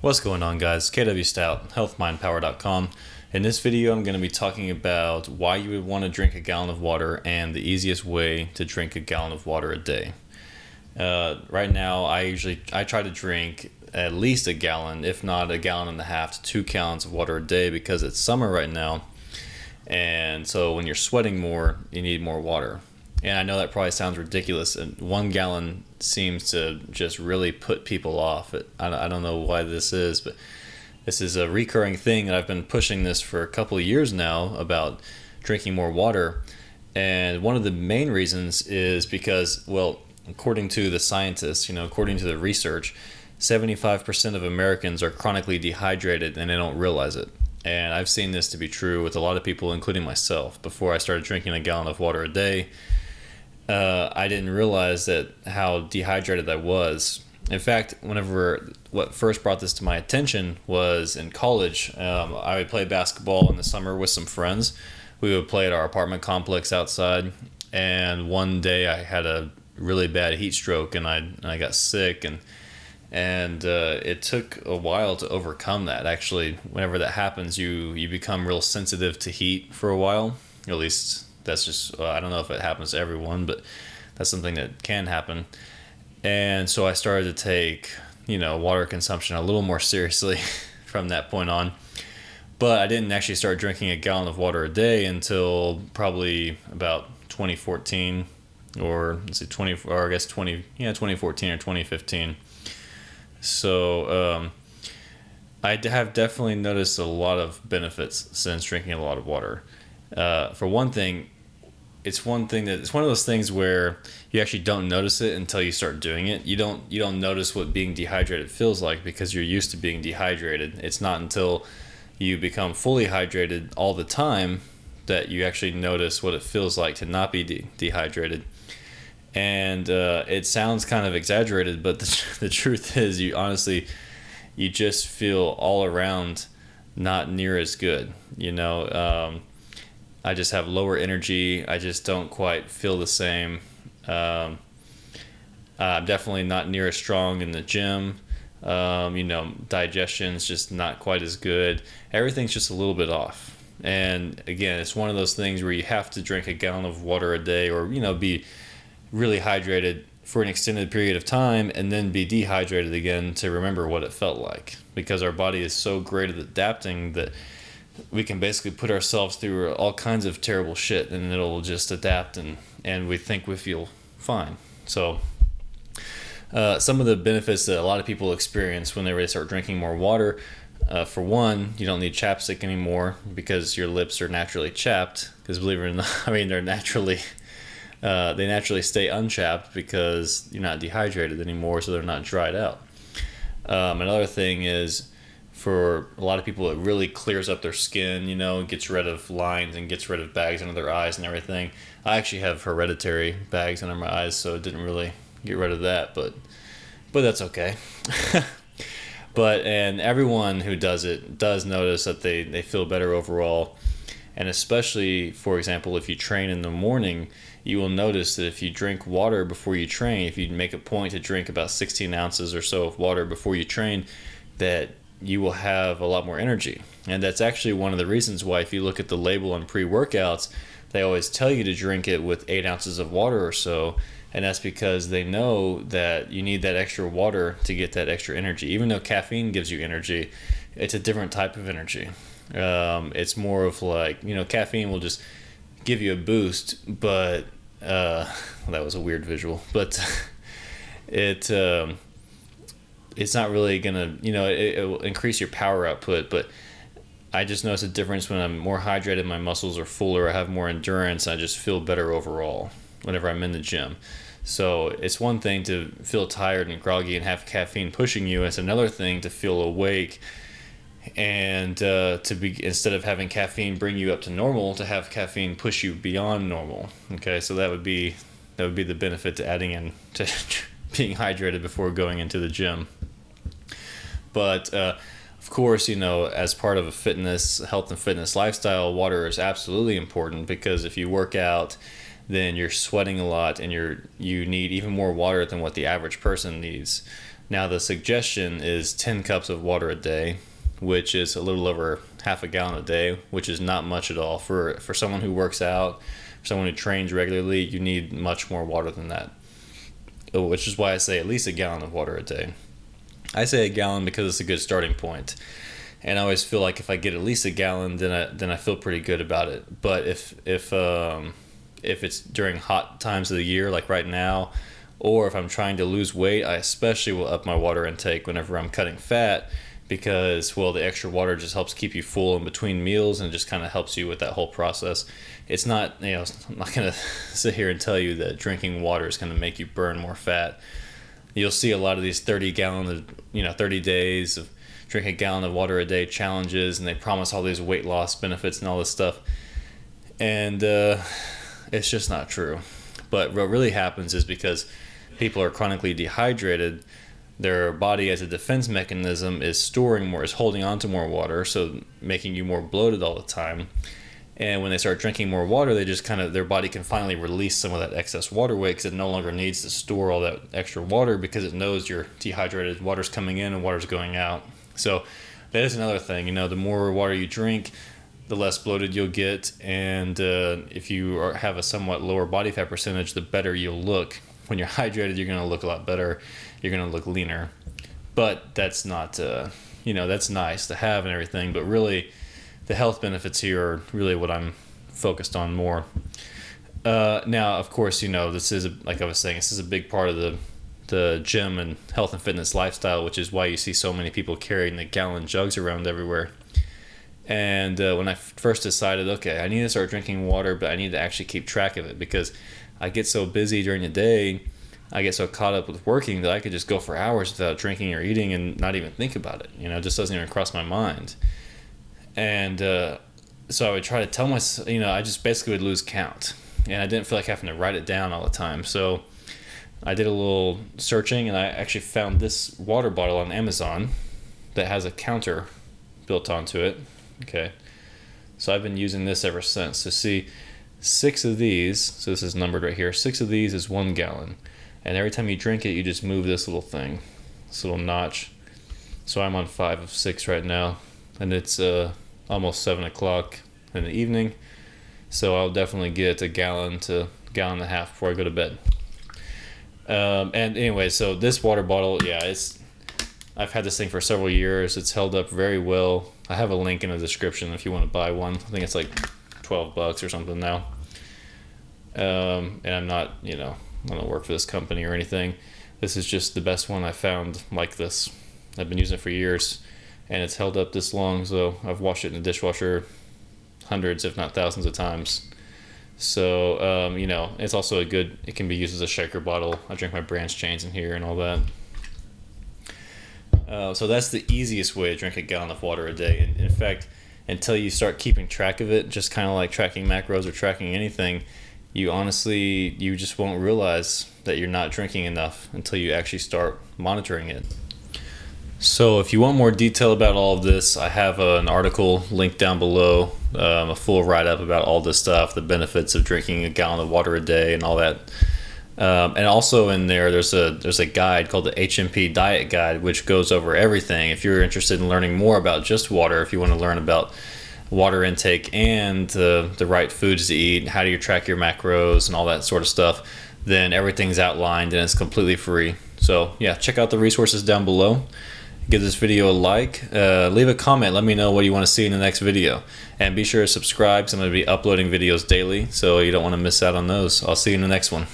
What's going on, guys? KW Stout, healthmindpower.com. In this video, I'm going to be talking about why you would want to drink a gallon of water and the easiest way to drink a gallon of water a day. Right now, I try to drink at least a gallon, if not a gallon and a half to 2 gallons of water a day because it's summer right now. And so when you're sweating more, you need more water. And I know that probably sounds ridiculous, and 1 gallon seems to just really put people off. I don't know why this is, but this is a recurring thing, and I've been pushing this for a couple of years now about drinking more water. And one of the main reasons is because, well, according to the scientists, according to the research, 75% of Americans are chronically dehydrated and they don't realize it. And I've seen this to be true with a lot of people, including myself. Before I started drinking a gallon of water a day, I didn't realize that how dehydrated I was. In fact, what first brought this to my attention was in college. I would play basketball in the summer with some friends. We would play at our apartment complex outside, and one day I had a really bad heat stroke, and I got sick, and it took a while to overcome that. Actually, whenever that happens, you become real sensitive to heat for a while. At least that's just, I don't know if it happens to everyone, but that's something that can happen. And so I started to take, water consumption a little more seriously from that point on. But I didn't actually start drinking a gallon of water a day until probably about 2014, or let's see, 2014 or 2015. So I have definitely noticed a lot of benefits since drinking a lot of water. For one thing, it's one of those things where you actually don't notice it until you start doing it. You don't notice what being dehydrated feels like because you're used to being dehydrated. It's not until you become fully hydrated all the time that you actually notice what it feels like to not be dehydrated. And it sounds kind of exaggerated, but the truth is, you just feel all around not near as good. I just have lower energy. I just don't quite feel the same. I'm definitely not near as strong in the gym. Digestion's just not quite as good. Everything's just a little bit off. And again, it's one of those things where you have to drink a gallon of water a day, or be really hydrated for an extended period of time and then be dehydrated again to remember what it felt like, because our body is so great at adapting that we can basically put ourselves through all kinds of terrible shit and it'll just adapt, and we think we feel fine. So some of the benefits that a lot of people experience when they really start drinking more water, for one, you don't need chapstick anymore because your lips are naturally chapped, because believe it or not, they're naturally they naturally stay unchapped because you're not dehydrated anymore, so they're not dried out. Another thing is, for a lot of people, it really clears up their skin, gets rid of lines and gets rid of bags under their eyes and everything. I actually have hereditary bags under my eyes, so it didn't really get rid of that, but that's okay. And everyone who does it does notice that they feel better overall. And especially, for example, if you train in the morning, you will notice that if you drink water before you train, if you make a point to drink about 16 ounces or so of water before you train, that you will have a lot more energy. And that's actually one of the reasons why, if you look at the label on pre-workouts, they always tell you to drink it with 8 ounces of water or so. And that's because they know that you need that extra water to get that extra energy. Even though caffeine gives you energy, it's a different type of energy. It's more of like, caffeine will just give you a boost, but well, that was a weird visual, but it's not really gonna, it will increase your power output. But I just notice a difference when I'm more hydrated, my muscles are fuller, I have more endurance, I just feel better overall whenever I'm in the gym. So it's one thing to feel tired and groggy and have caffeine pushing you. It's another thing to feel awake and instead of having caffeine bring you up to normal, to have caffeine push you beyond normal. Okay, so that would be the benefit to adding in to being hydrated before going into the gym. But of course, as part of a health and fitness lifestyle, water is absolutely important, because if you work out, then you're sweating a lot, and you need even more water than what the average person needs. Now the suggestion is 10 cups of water a day, which is a little over half a gallon a day, which is not much at all. For someone who works out, for someone who trains regularly, you need much more water than that, which is why I say at least a gallon of water a day. I say a gallon because it's a good starting point, and I always feel like if I get at least a gallon, then I feel pretty good about it. But if it's during hot times of the year, like right now, or if I'm trying to lose weight, I especially will up my water intake whenever I'm cutting fat, because, well, the extra water just helps keep you full in between meals and just kind of helps you with that whole process. It's not, I'm not going to sit here and tell you that drinking water is going to make you burn more fat. You'll see a lot of these 30 days of drink a gallon of water a day challenges, and they promise all these weight loss benefits and all this stuff. And it's just not true. But what really happens is because people are chronically dehydrated, their body as a defense mechanism is holding on to more water, so making you more bloated all the time. And when they start drinking more water, they just their body can finally release some of that excess water weight, because it no longer needs to store all that extra water, because it knows you're dehydrated, water's coming in and water's going out. So that is another thing. The more water you drink, the less bloated you'll get, and if you have a somewhat lower body fat percentage, the better you'll look. When you're hydrated, you're going to look a lot better. You're going to look leaner. But that's not, that's nice to have and everything, but really the health benefits here are really what I'm focused on more. Now, of course, this is, like I was saying, this is a big part of the gym and health and fitness lifestyle, which is why you see so many people carrying the gallon jugs around everywhere. And when I first decided, okay, I need to start drinking water, but I need to actually keep track of it, because I get so busy during the day, I get so caught up with working that I could just go for hours without drinking or eating and not even think about it. It just doesn't even cross my mind. And so I would try to tell myself, I just basically would lose count. And I didn't feel like having to write it down all the time. So I did a little searching, and I actually found this water bottle on Amazon that has a counter built onto it. Okay. So I've been using this ever since. So see, 6 of these, so this is numbered right here, 6 of these is 1 gallon. And every time you drink it, you just move this little thing, this little notch. So I'm on 5 of 6 right now, and it's almost 7 o'clock in the evening. So I'll definitely get a gallon to gallon and a half before I go to bed. And anyway, so this water bottle, I've had this thing for several years. It's held up very well. I have a link in the description if you want to buy one. I think it's like $12 or something now. And I'm not, I don't work for this company or anything. This is just the best one I found like this. I've been using it for years, and it's held up this long, so I've washed it in the dishwasher hundreds, if not thousands of times. So, it's also it can be used as a shaker bottle. I drink my branch chains in here and all that. So that's the easiest way to drink a gallon of water a day. In fact, until you start keeping track of it, just kind of like tracking macros or tracking anything, you just won't realize that you're not drinking enough until you actually start monitoring it. So if you want more detail about all of this, I have an article linked down below, a full write-up about all this stuff, the benefits of drinking a gallon of water a day and all that. And also in there's a guide called the HMP Diet Guide, which goes over everything. If you're interested in learning more about just water, if you want to learn about water intake and the right foods to eat, how do you track your macros and all that sort of stuff, then everything's outlined and it's completely free. So yeah, check out the resources down below. Give this video a like, leave a comment, let me know what you want to see in the next video, and be sure to subscribe because I'm going to be uploading videos daily, so you don't want to miss out on those. I'll see you in the next one.